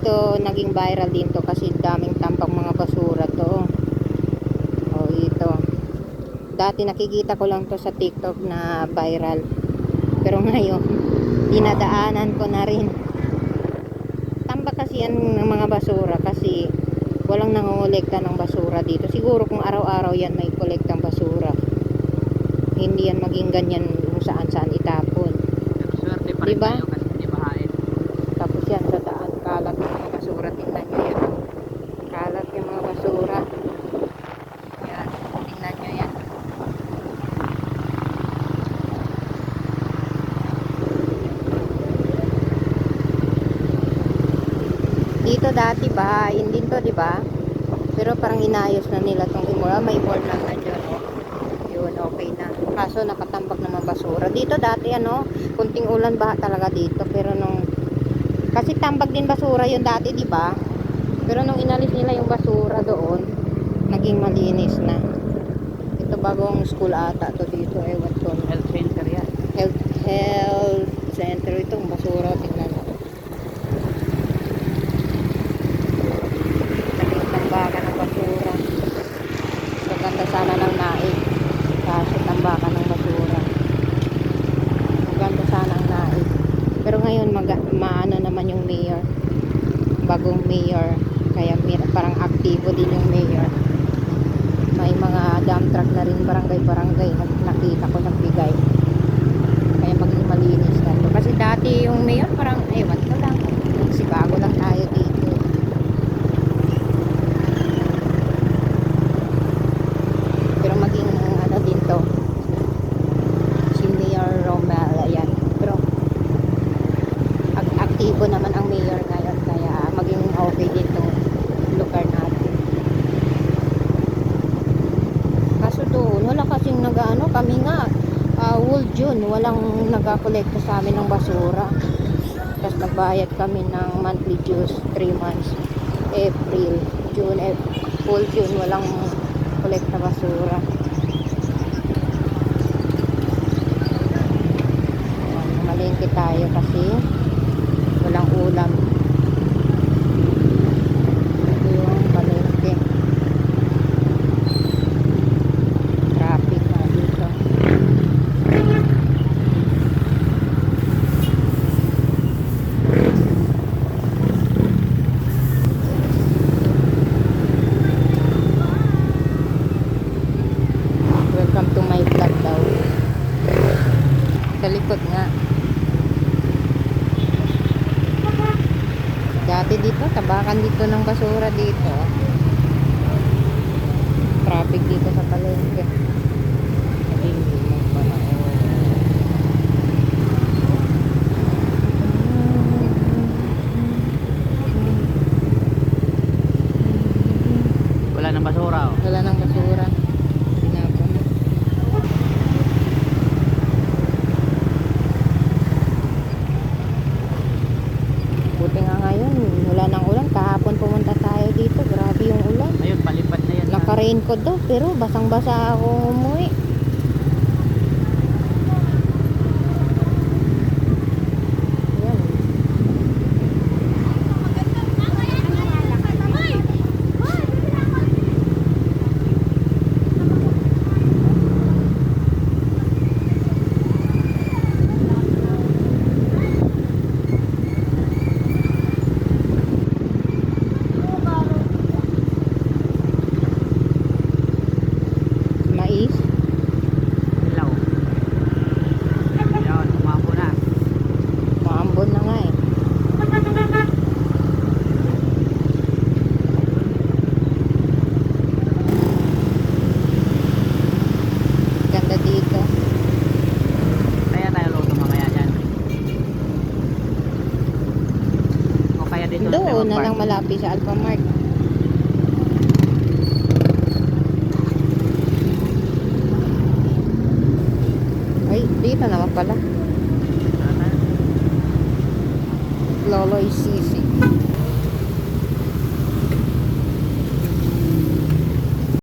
dito naging viral din to kasi daming tambak mga basura to. Oh, ito. Dati nakikita ko lang to sa TikTok na viral. Pero ngayon, dinadaanan ko na rin. Tambak kasi yan ng mga basura kasi walang nangongolekta ng basura dito. Siguro kung araw-araw yan may kolektang basura, hindi yan maging ganyan kung saan-saan itapon. Pero swerte pa rin Diba? tayo kasi hindi bahain. Tapos yan sa daan, kalat yung mga basura. Tingnan nyo yan. Kalat yung mga basura. Yan, tingnan nyo yan. Dito dati bahain din to, di ba? Pero parang inayos na nila tong imura. May board lang na dyan. Yun, okay na. Kaso nakatambak naman basura. Dito dati ano, kunting ulan baha talaga dito. Pero nung kasi tambak din basura yun dati, di ba? Pero nung inalis nila yung basura doon, naging malinis na. Ito bagong school ata to dito, ewan ko. Health center yan. Health center itong basura, tingnan mo. Naging tambakan ng basura. Maganda sana ng naig. Kaso tambakan ng basura. Maganda sana ang naig. Pero ngayon maano naman yung mayor, bagong mayor, kaya parang aktibo din yung mayor. May mga dump truck na rin barangay nakita ko nagbigay, kaya maging malinis na to. Kasi dati yung mayor parang ewan ko lang, kasi bago lang tayo dito. Pero maging ano din to, si Mayor Romel, ayan. Pero aktibo naman ang mayor ngayon, kaya maging okay dito lugar natin. Kaso doon wala kasing nagaano, kami nga whole June walang nagakolekta sa amin ng basura. Tapos nagbayad kami ng monthly dues 3 months, April, June, full June walang kolekta basura. Malingki tayo kasi walang ulam. Ito yung palengke. Traffic na dito. Welcome to my vlog daw. Sa likod nga. Dati dito, tabakan dito ng basura dito. Traffic dito sa palengke. Wala nang basura oh. Wala nang basura. Tinapon na. Buti nga ngayon, wala nang ulan. Kahapon pumunta tayo dito. Grabe yung ulan. Ayun, palipad na yan. Naka-raincoat daw, pero basang-basa ako umuwi. Yan. Mais. Ilaw. Yan, umabo na. Maambon na nga eh. Ganda dito. Kaya tayo luto mamaya dyan. O kaya dito na tayo Doon na mag-park. lang malapit sa Alphamart. Ay, dito naman pala. Ano? Loloy Sisi.